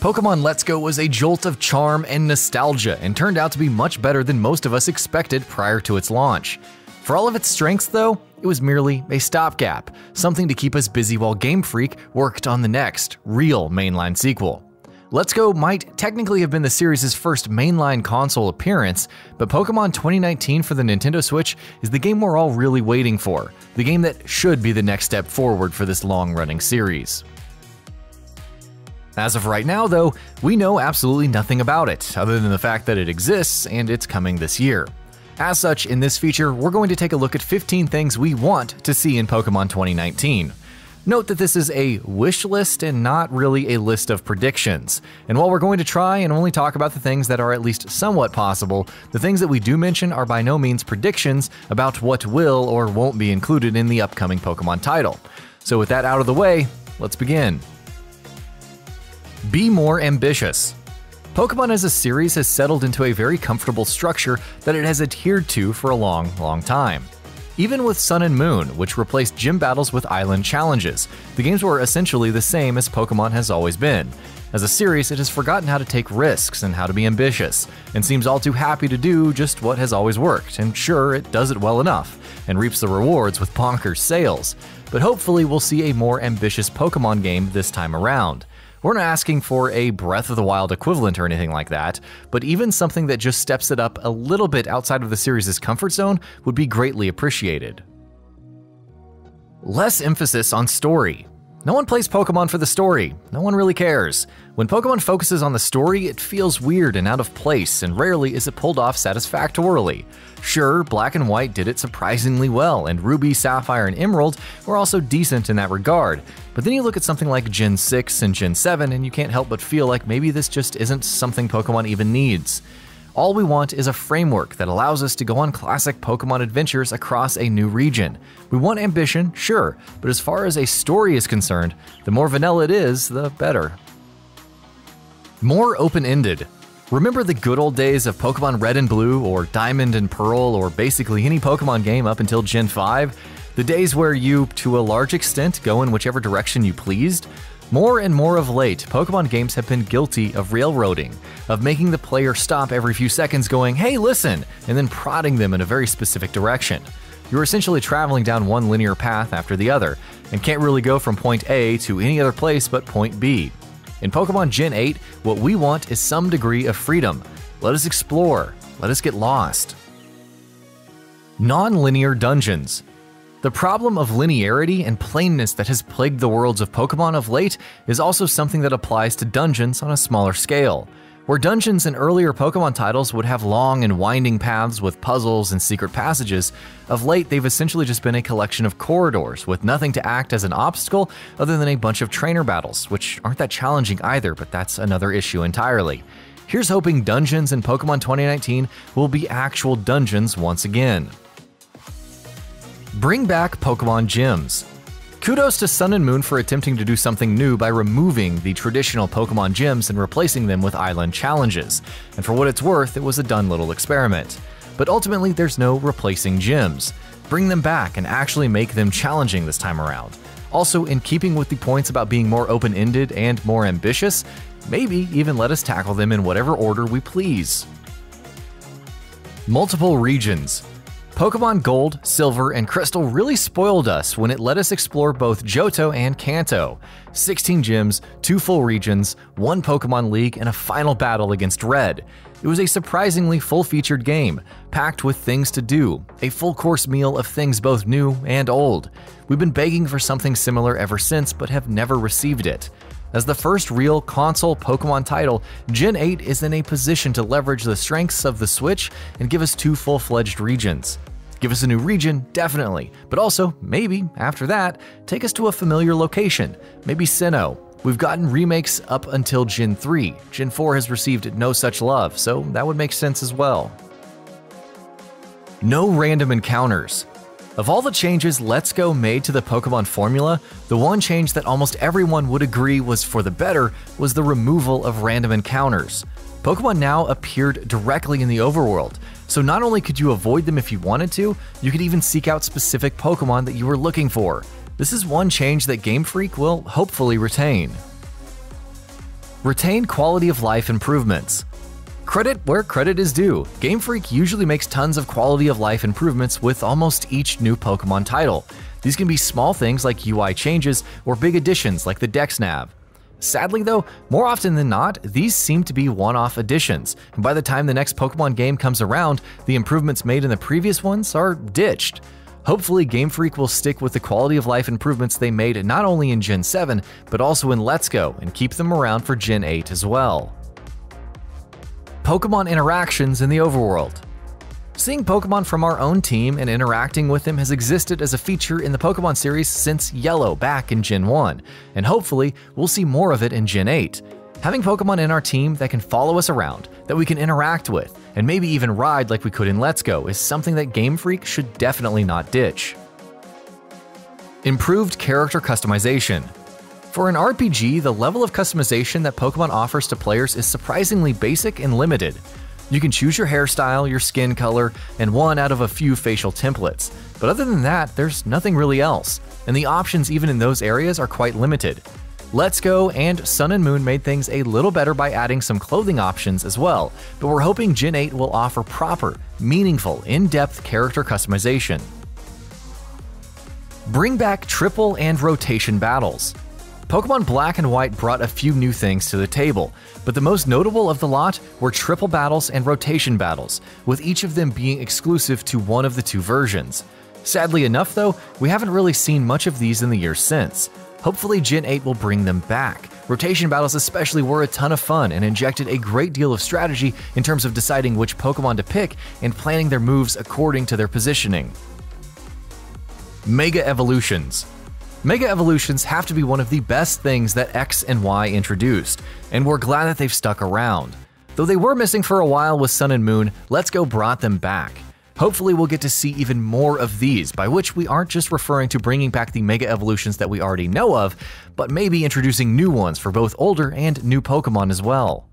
Pokemon Let's Go was a jolt of charm and nostalgia and turned out to be much better than most of us expected prior to its launch. For all of its strengths though, it was merely a stopgap, something to keep us busy while Game Freak worked on the next, real mainline sequel. Let's Go might technically have been the series' first mainline console appearance, but Pokemon 2019 for the Nintendo Switch is the game we're all really waiting for, the game that should be the next step forward for this long-running series. As of right now though, we know absolutely nothing about it, other than the fact that it exists and it's coming this year. As such, in this feature, we're going to take a look at 15 things we want to see in Pokemon 2019. Note that this is a wish list and not really a list of predictions. And while we're going to try and only talk about the things that are at least somewhat possible, the things that we do mention are by no means predictions about what will or won't be included in the upcoming Pokemon title. So with that out of the way, let's begin. Be more ambitious. Pokemon as a series has settled into a very comfortable structure that it has adhered to for a long time. Even with Sun and Moon, which replaced gym battles with island challenges, the games were essentially the same as Pokemon has always been. As a series, it has forgotten how to take risks and how to be ambitious, and seems all too happy to do just what has always worked, and sure, it does it well enough, and reaps the rewards with bonkers sales. But hopefully we'll see a more ambitious Pokemon game this time around. We're not asking for a Breath of the Wild equivalent or anything like that, but even something that just steps it up a little bit outside of the series' comfort zone would be greatly appreciated. Less emphasis on story. No one plays Pokemon for the story, no one really cares. When Pokemon focuses on the story, it feels weird and out of place, and rarely is it pulled off satisfactorily. Sure, Black and White did it surprisingly well, and Ruby, Sapphire, and Emerald were also decent in that regard, but then you look at something like Gen 6 and Gen 7 and you can't help but feel like maybe this just isn't something Pokemon even needs. All we want is a framework that allows us to go on classic Pokemon adventures across a new region. We want ambition, sure, but as far as a story is concerned, the more vanilla it is, the better. More open-ended. Remember the good old days of Pokemon Red and Blue, or Diamond and Pearl, or basically any Pokemon game up until Gen 5? The days where you, to a large extent, go in whichever direction you pleased? More and more of late, Pokemon games have been guilty of railroading, of making the player stop every few seconds going, "Hey, listen," and then prodding them in a very specific direction. You're essentially traveling down one linear path after the other, and can't really go from point A to any other place but point B. In Pokemon Gen 8, what we want is some degree of freedom. Let us explore, let us get lost. Non-linear dungeons. The problem of linearity and plainness that has plagued the worlds of Pokemon of late is also something that applies to dungeons on a smaller scale. Where dungeons in earlier Pokemon titles would have long and winding paths with puzzles and secret passages, of late they've essentially just been a collection of corridors with nothing to act as an obstacle other than a bunch of trainer battles, which aren't that challenging either, but that's another issue entirely. Here's hoping dungeons in Pokemon 2019 will be actual dungeons once again. Bring back Pokemon gyms. Kudos to Sun and Moon for attempting to do something new by removing the traditional Pokemon gyms and replacing them with island challenges, and for what it's worth, it was a done little experiment. But ultimately, there's no replacing gyms. Bring them back and actually make them challenging this time around. Also, in keeping with the points about being more open-ended and more ambitious, maybe even let us tackle them in whatever order we please. Multiple regions. Pokemon Gold, Silver, and Crystal really spoiled us when it let us explore both Johto and Kanto. 16 gyms, 2 full regions, 1 Pokemon League, and a final battle against Red. It was a surprisingly full-featured game, packed with things to do, a full-course meal of things both new and old. We've been begging for something similar ever since, but have never received it. As the first real console Pokemon title, Gen 8 is in a position to leverage the strengths of the Switch and give us 2 full-fledged regions. Give us a new region, definitely, but also, maybe, after that, take us to a familiar location, maybe Sinnoh. We've gotten remakes up until Gen 3, Gen 4 has received no such love, so that would make sense as well. No random encounters. Of all the changes Let's Go made to the Pokemon formula, the one change that almost everyone would agree was for the better was the removal of random encounters. Pokemon now appeared directly in the overworld, so not only could you avoid them if you wanted to, you could even seek out specific Pokemon that you were looking for. This is one change that Game Freak will hopefully retain. Retain quality of life improvements. Credit where credit is due. Game Freak usually makes tons of quality of life improvements with almost each new Pokemon title. These can be small things like UI changes or big additions like the Dex Nav. Sadly though, more often than not, these seem to be one-off additions, and by the time the next Pokemon game comes around, the improvements made in the previous ones are ditched. Hopefully Game Freak will stick with the quality of life improvements they made not only in Gen 7, but also in Let's Go, and keep them around for Gen 8 as well. Pokemon interactions in the overworld. Seeing Pokemon from our own team and interacting with them has existed as a feature in the Pokemon series since Yellow back in Gen 1, and hopefully we'll see more of it in Gen 8. Having Pokemon in our team that can follow us around, that we can interact with, and maybe even ride like we could in Let's Go is something that Game Freak should definitely not ditch. Improved character customization. For an RPG, the level of customization that Pokemon offers to players is surprisingly basic and limited. You can choose your hairstyle, your skin color, and one out of a few facial templates. But other than that, there's nothing really else, and the options even in those areas are quite limited. Let's Go and Sun and Moon made things a little better by adding some clothing options as well, but we're hoping Gen 8 will offer proper, meaningful, in-depth character customization. Bring back triple and rotation battles. Pokemon Black and White brought a few new things to the table, but the most notable of the lot were triple battles and rotation battles, with each of them being exclusive to one of the two versions. Sadly enough though, we haven't really seen much of these in the years since. Hopefully Gen 8 will bring them back. Rotation battles especially were a ton of fun and injected a great deal of strategy in terms of deciding which Pokemon to pick and planning their moves according to their positioning. Mega Evolutions. Mega Evolutions have to be one of the best things that X and Y introduced, and we're glad that they've stuck around. Though they were missing for a while with Sun and Moon, Let's Go brought them back. Hopefully we'll get to see even more of these, by which we aren't just referring to bringing back the Mega Evolutions that we already know of, but maybe introducing new ones for both older and new Pokemon as well.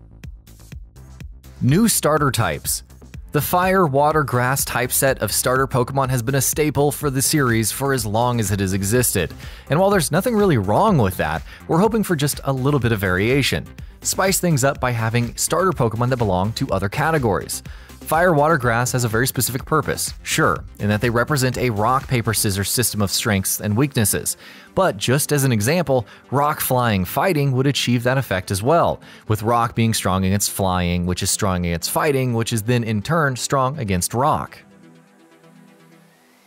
New starter types. The Fire, Water, Grass typeset of starter Pokemon has been a staple for the series for as long as it has existed, and while there's nothing really wrong with that, we're hoping for just a little bit of variation. Spice things up by having starter Pokemon that belong to other categories. Fire, Water, Grass has a very specific purpose, sure, in that they represent a rock, paper, scissors system of strengths and weaknesses. But just as an example, Rock, Flying, Fighting would achieve that effect as well, with Rock being strong against Flying, which is strong against Fighting, which is then in turn strong against Rock.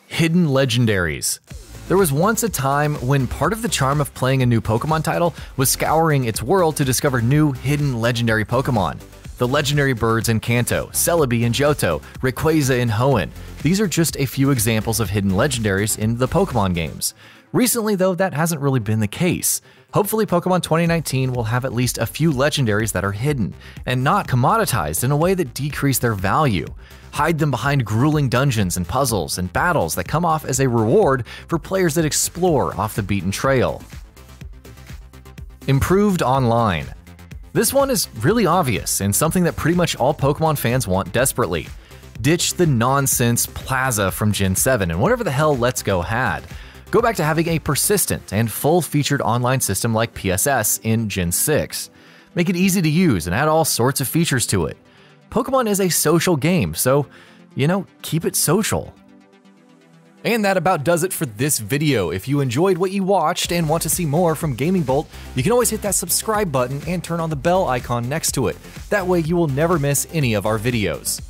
Hidden Legendaries. There was once a time when part of the charm of playing a new Pokemon title was scouring its world to discover new, hidden legendary Pokemon. The legendary birds in Kanto, Celebi in Johto, Rayquaza in Hoenn. These are just a few examples of hidden legendaries in the Pokemon games. Recently though, that hasn't really been the case. Hopefully Pokemon 2019 will have at least a few legendaries that are hidden, and not commoditized in a way that decrease their value. Hide them behind grueling dungeons and puzzles and battles that come off as a reward for players that explore off the beaten trail. Improved online. This one is really obvious and something that pretty much all Pokemon fans want desperately. Ditch the nonsense Plaza from Gen 7 and whatever the hell Let's Go had. Go back to having a persistent and full-featured online system like PSS in Gen 6. Make it easy to use and add all sorts of features to it. Pokemon is a social game, so, keep it social. And that about does it for this video. If you enjoyed what you watched and want to see more from Gaming Bolt, you can always hit that subscribe button and turn on the bell icon next to it. That way you will never miss any of our videos.